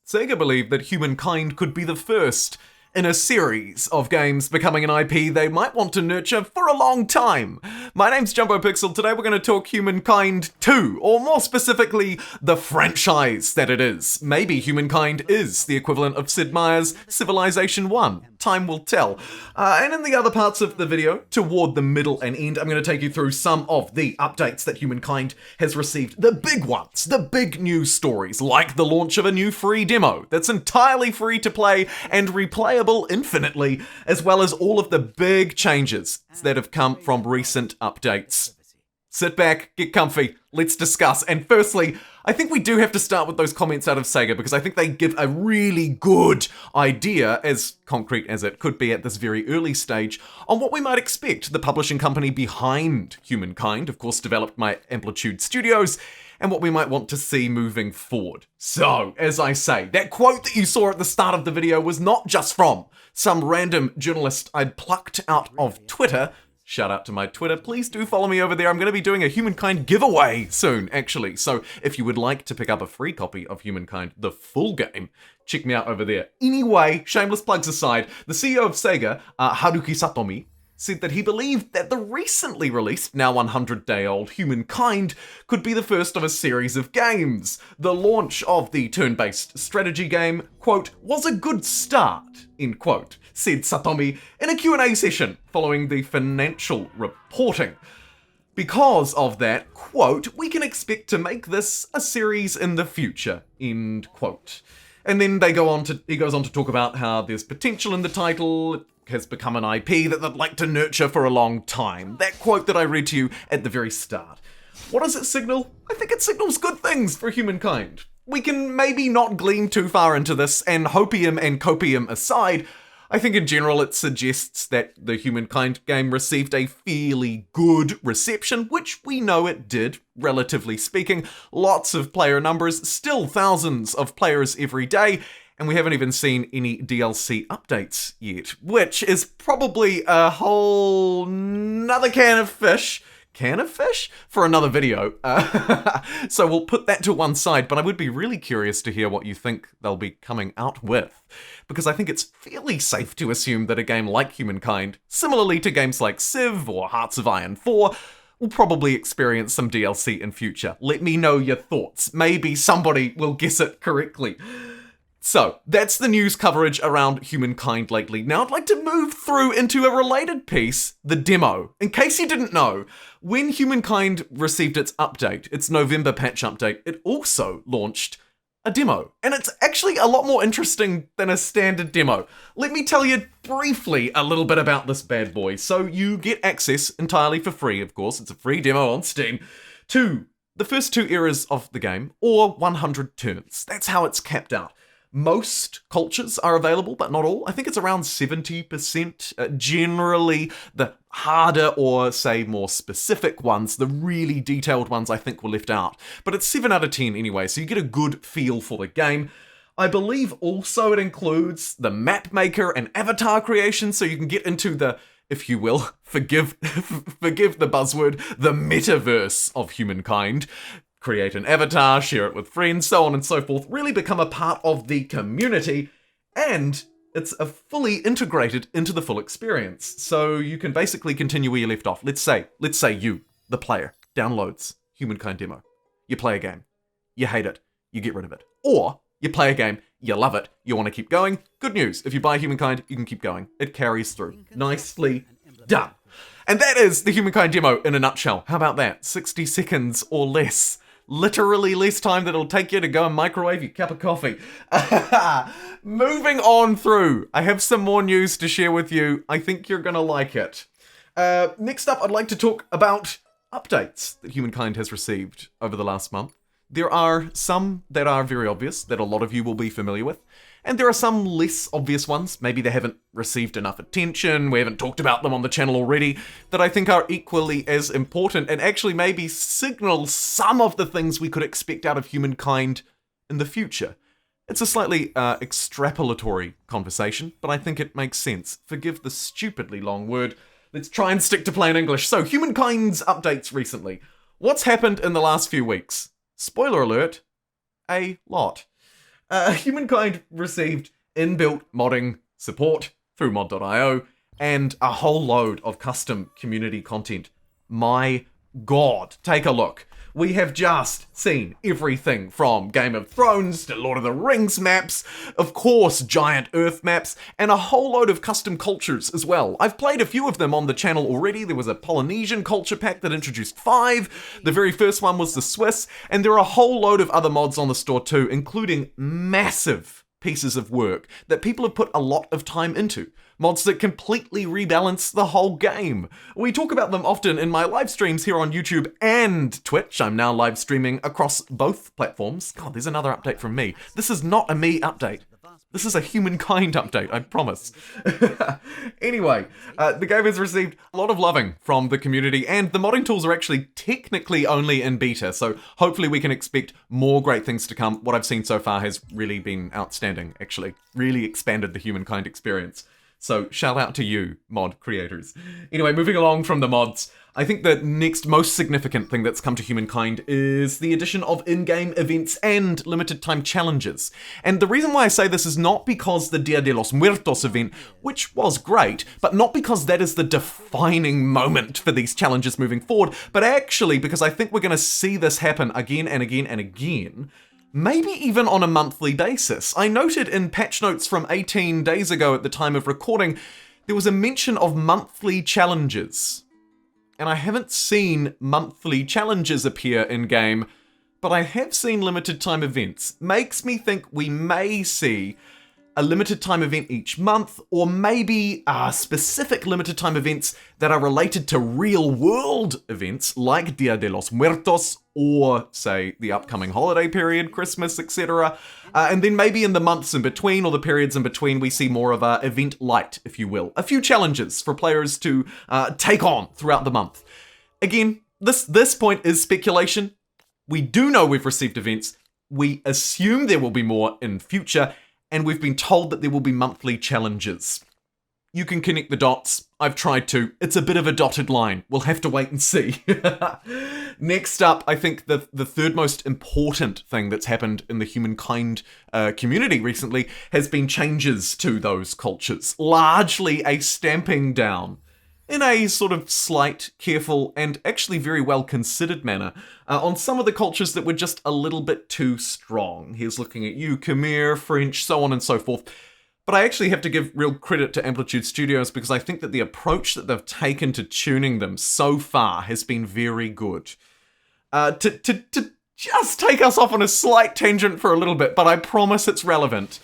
SEGA believed that Humankind could be the first in a series of games becoming an IP they might want to nurture for a long time. My name's JumboPixel. Today we're going to talk Humankind 2, or more specifically, the franchise that it is. Maybe Humankind is the equivalent of Sid Meier's Civilization 1. Time will tell. And in the other parts of the video, toward the middle and end, I'm going to take you through some of the updates that Humankind has received. The big ones, the big news stories, like the launch of a new free demo that's entirely free to play and replayable infinitely, as well as all of the big changes that have come from recent updates. Sit back, get comfy, let's discuss. And firstly, I think we do have to start with those comments out of SEGA because I think they give a really good idea, as concrete as it could be at this very early stage, on what we might expect. The publishing company behind Humankind, of course, developed by Amplitude Studios, and what we might want to see moving forward. So, as I say, that quote that you saw at the start of the video was not just from some random journalist I'd plucked out of Twitter. Shout out to my Twitter. Please do follow me over there. I'm going to be doing a Humankind giveaway soon, actually. So if you would like to pick up a free copy of Humankind, the full game, check me out over there. Anyway, shameless plugs aside, the CEO of SEGA, Haruki Satomi, said that he believed that the recently released, now 100-day-old Humankind could be the first of a series of games. The launch of the turn-based strategy game, quote, was a good start, end quote, said Satomi in a Q&A session following the financial reporting. Because of that, quote, we can expect to make this a series in the future, end quote. And then he goes on to talk about how there's potential in the title, it has become an IP that they'd like to nurture for a long time. That quote that I read to you at the very start. What does it signal? I think it signals good things for Humankind. We can maybe not glean too far into this, and hopium and copium aside, I think in general it suggests that the Humankind game received a fairly good reception, which we know it did, relatively speaking. Lots of player numbers, still thousands of players every day, and we haven't even seen any DLC updates yet, which is probably a whole nother can of fish for another video. So we'll put that to one side, but I would be really curious to hear what you think they'll be coming out with, because I think it's fairly safe to assume that a game like Humankind, similarly to games like Civ or Hearts of Iron 4, will probably experience some DLC in future. Let me know your thoughts. Maybe somebody will guess it correctly. So, that's the news coverage around Humankind lately. Now I'd like to move through into a related piece, the demo. In case you didn't know, when Humankind received its update, its November patch update, it also launched a demo. And it's actually a lot more interesting than a standard demo. Let me tell you briefly a little bit about this bad boy. So you get access entirely for free, of course, it's a free demo on Steam, to the first 2 eras of the game, or 100 turns. That's how it's capped out. Most cultures are available, but not all. I think it's around 70%. Generally, the harder or, say, more specific ones, the really detailed ones, I think were left out. But it's 7 out of 10 anyway, so you get a good feel for the game. I believe also it includes the map maker and avatar creation, so you can get into the, if you will, forgive the buzzword, the metaverse of Humankind. Create an avatar, share it with friends, so on and so forth, really become a part of the community, and it's a fully integrated into the full experience. So you can basically continue where you left off. Let's say you, the player, downloads Humankind demo. You play a game. You hate it. You get rid of it. Or you play a game, you love it, you want to keep going. Good news, if you buy Humankind, you can keep going. It carries through. Nicely done. And that is the Humankind demo in a nutshell. How about that? 60 seconds or less. Literally less time than it'll take you to go and microwave your cup of coffee. Moving on through, I have some more news to share with you. I think you're gonna like it. Next up, I'd like to talk about updates that Humankind has received over the last month. There are some that are very obvious, that a lot of you will be familiar with, and there are some less obvious ones, maybe they haven't received enough attention, we haven't talked about them on the channel already, that I think are equally as important and actually maybe signal some of the things we could expect out of Humankind in the future. It's a slightly extrapolatory conversation, but I think it makes sense. Forgive the stupidly long word. Let's try and stick to plain English. So, Humankind's updates recently. What's happened in the last few weeks? Spoiler alert, a lot. Humankind received inbuilt modding support through mod.io and a whole load of custom community content. My God, take a look. We have just seen everything from Game of Thrones to Lord of the Rings maps, of course giant Earth maps, and a whole load of custom cultures as well. I've played a few of them on the channel already. There was a Polynesian culture pack that introduced 5. The very first one was the Swiss, and there are a whole load of other mods on the store too, including massive pieces of work that people have put a lot of time into. Mods that completely rebalance the whole game. We talk about them often in my live streams here on YouTube and Twitch. I'm now live streaming across both platforms. God, there's another update from me. This is not a me update. This is a Humankind update, I promise. Anyway, the game has received a lot of loving from the community, and the modding tools are actually technically only in beta, so hopefully we can expect more great things to come. What I've seen so far has really been outstanding, actually. Really expanded the Humankind experience. So shout out to you, mod creators. Anyway, moving along from the mods, I think the next most significant thing that's come to Humankind is the addition of in-game events and limited time challenges. And the reason why I say this is not because the Dia de los Muertos event, which was great, but not because that is the defining moment for these challenges moving forward, but actually because I think we're going to see this happen again and again and again. Maybe even on a monthly basis. I noted in patch notes from 18 days ago at the time of recording, there was a mention of monthly challenges. And I haven't seen monthly challenges appear in-game, but I have seen limited time events. Makes me think we may see a limited time event each month, or maybe specific limited time events that are related to real world events like Dia de los Muertos, or say the upcoming holiday period, Christmas, etc. And then maybe in the months in between, or the periods in between, we see more of a event light, if you will. A few challenges for players to take on throughout the month. Again, this point is speculation. We do know we've received events. We assume there will be more in future, and we've been told that there will be monthly challenges. You can connect the dots. I've tried to. It's a bit of a dotted line. We'll have to wait and see. Next up, I think the third most important thing that's happened in the Humankind community recently has been changes to those cultures. Largely a stamping down in a sort of slight, careful, and actually very well considered manner on some of the cultures that were just a little bit too strong. Here's looking at you, Khmer, French, so on and so forth. But I actually have to give real credit to Amplitude Studios because I think that the approach that they've taken to tuning them so far has been very good. To just take us off on a slight tangent for a little bit, but I promise it's relevant.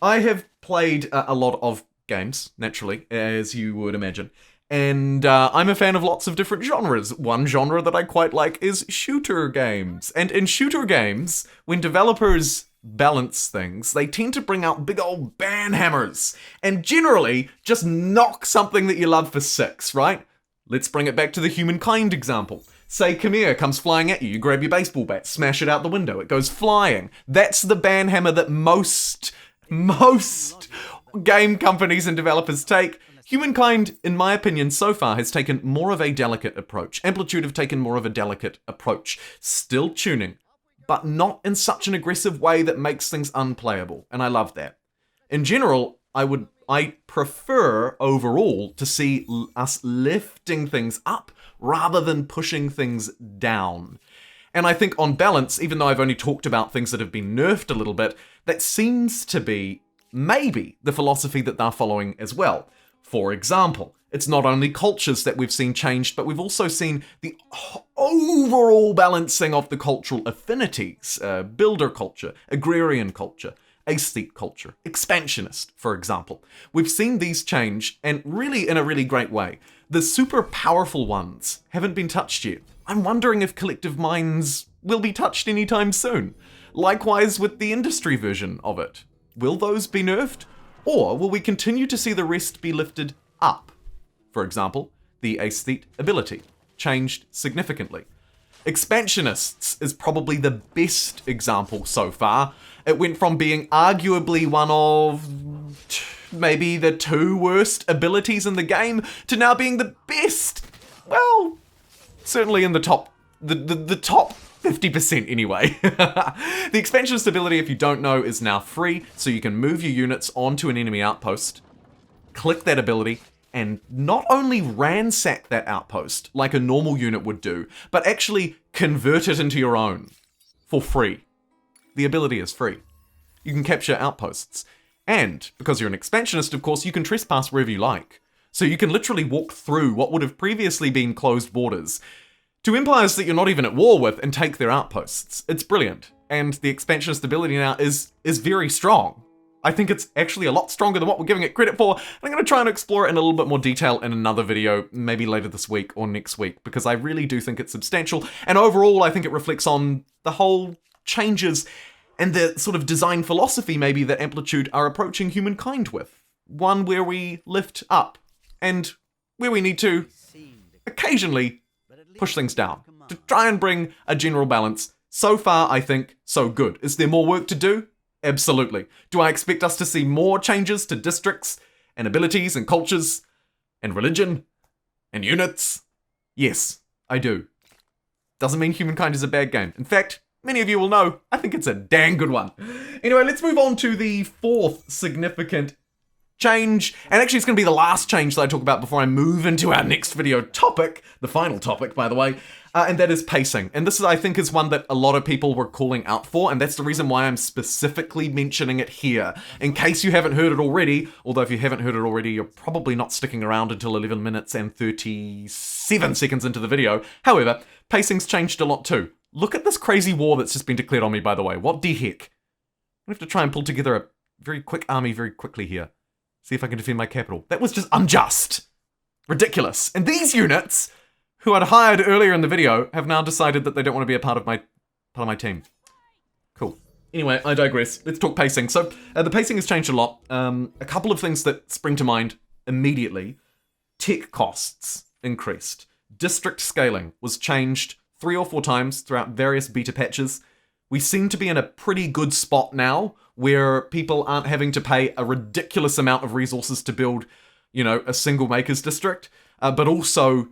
I have played a lot of games, naturally, as you would imagine. And I'm a fan of lots of different genres. One genre that I quite like is shooter games. And in shooter games, when developers balance things, they tend to bring out big old banhammers and generally just knock something that you love for 6, right? Let's bring it back to the Humankind example. Say Khmer comes flying at you, you grab your baseball bat, smash it out the window, it goes flying. That's the banhammer that most game companies and developers take. Humankind, in my opinion, so far has taken more of a delicate approach. Amplitude have taken more of a delicate approach. Still tuning, but not in such an aggressive way that makes things unplayable, and I love that. In general, I prefer overall to see us lifting things up rather than pushing things down. And I think on balance, even though I've only talked about things that have been nerfed a little bit, that seems to be maybe the philosophy that they're following as well. For example, it's not only cultures that we've seen changed, but we've also seen the overall balancing of the cultural affinities. Builder culture, agrarian culture, aesthete culture, expansionist, for example. We've seen these change, and really in a really great way. The super powerful ones haven't been touched yet. I'm wondering if collective minds will be touched anytime soon. Likewise with the industry version of it. Will those be nerfed? Or will we continue to see the rest be lifted up? For example, the aesthete ability changed significantly. Expansionists is probably the best example so far. It went from being arguably one of maybe the 2 worst abilities in the game to now being the best. Well, certainly in the top 50% anyway. The expansion stability, if you don't know, is now free, so you can move your units onto an enemy outpost, click that ability, and not only ransack that outpost like a normal unit would do, but actually convert it into your own for free. The ability is free. You can capture outposts. And because you're an expansionist, of course, you can trespass wherever you like. So you can literally walk through what would have previously been closed borders to empires that you're not even at war with and take their outposts. It's brilliant. And the expansionist ability now is very strong. I think it's actually a lot stronger than what we're giving it credit for. And I'm going to try and explore it in a little bit more detail in another video, maybe later this week or next week, because I really do think it's substantial. And overall, I think it reflects on the whole changes and the sort of design philosophy maybe that Amplitude are approaching humankind with. One where we lift up and where we need to occasionally push things down to try and bring a general balance. So far, I think, so good. Is there more work to do? Absolutely. Do I expect us to see more changes to districts and abilities and cultures and religion and units? Yes, I do. Doesn't mean Humankind is a bad game. In fact, many of you will know, I think it's a dang good one. Anyway, let's move on to the fourth significant change, and actually it's going to be the last change that I talk about before I move into our next video topic, the final topic, by the way, and that is pacing. And this, I think, is one that a lot of people were calling out for, and that's the reason why I'm specifically mentioning it here. In case you haven't heard it already, although if you haven't heard it already, you're probably not sticking around until 11 minutes and 37 seconds into the video. However, pacing's changed a lot too. Look at this crazy war that's just been declared on me, by the way. What the heck? I have to try and pull together a very quick army very quickly here. See if I can defend my capital. That was just unjust. Ridiculous. And these units, who I'd hired earlier in the video, have now decided that they don't want to be a part of my team. Cool. Anyway, I digress. Let's talk pacing. So, the pacing has changed a lot. A couple of things that spring to mind immediately. Tech costs increased. District scaling was changed 3 or 4 times throughout various beta patches. We seem to be in a pretty good spot now where people aren't having to pay a ridiculous amount of resources to build, a single maker's district, but also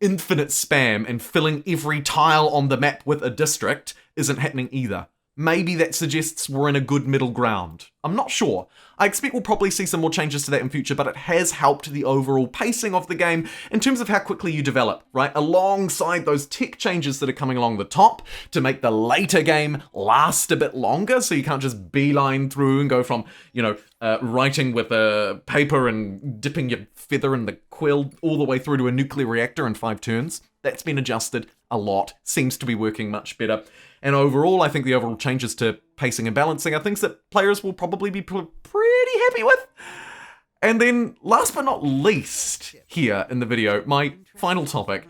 infinite spam and filling every tile on the map with a district isn't happening either. Maybe that suggests we're in a good middle ground. I'm not sure. I expect we'll probably see some more changes to that in future, but it has helped the overall pacing of the game in terms of how quickly you develop, right? Alongside those tech changes that are coming along the top to make the later game last a bit longer, so you can't just beeline through and go from, writing with a paper and dipping your feather in the quill all the way through to a nuclear reactor in 5 turns. That's been adjusted a lot. Seems to be working much better. And overall, I think the overall changes to pacing and balancing are things that players will probably be pretty happy with. And then, last but not least, here in the video, my final topic,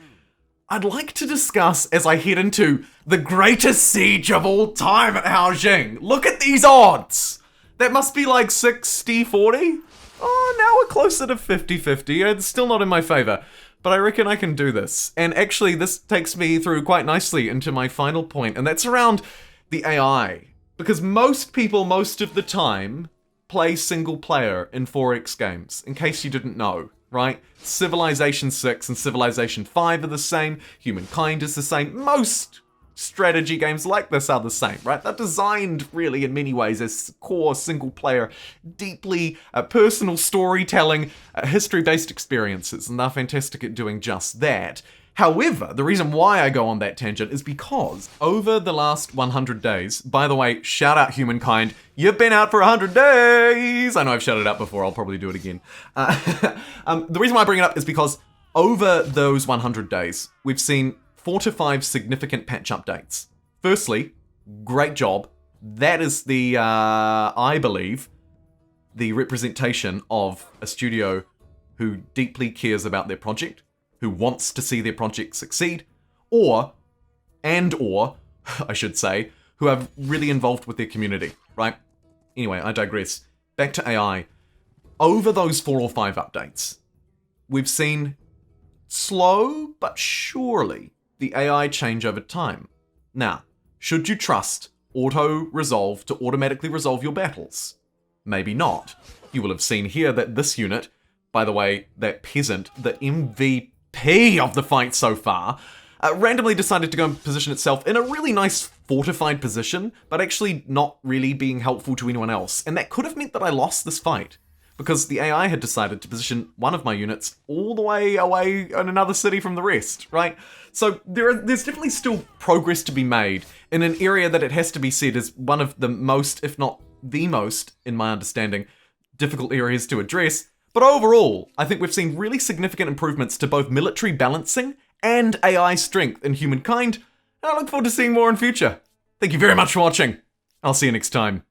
I'd like to discuss as I head into the greatest siege of all time at Haojing. Look at these odds! That must be like 60-40? Oh, now we're closer to 50-50. It's still not in my favor. But I reckon I can do this. And actually, this takes me through quite nicely into my final point, and that's around the AI. Because most people, most of the time, play single player in 4X games, in case you didn't know, right? Civilization 6 and Civilization 5 are the same, Humankind is the same, most strategy games like this are the same, right? They're designed really in many ways as core single player, deeply personal storytelling, history-based experiences, and they're fantastic at doing just that. However, the reason why I go on that tangent is because over the last 100 days, by the way, shout out Humankind, you've been out for 100 days! I know I've shouted out before, I'll probably do it again. The reason why I bring it up is because over those 100 days, we've seen 4 to 5 significant patch updates. Firstly, great job. That is the, I believe, the representation of a studio who deeply cares about their project, who wants to see their project succeed, or, I should say, who are really involved with their community, right? Anyway, I digress. Back to AI. Over those 4 or 5 updates, we've seen slow but surely the AI change over time. Now, should you trust auto-resolve to automatically resolve your battles? Maybe not. You will have seen here that this unit, by the way, that peasant, the MVP of the fight so far, randomly decided to go and position itself in a really nice fortified position, but actually not really being helpful to anyone else. And that could have meant that I lost this fight, because the AI had decided to position one of my units all the way away in another city from the rest, right? So there's definitely still progress to be made in an area that it has to be said is one of the most, if not the most, in my understanding, difficult areas to address. But overall, I think we've seen really significant improvements to both military balancing and AI strength in humankind, and I look forward to seeing more in future. Thank you very much for watching. I'll see you next time.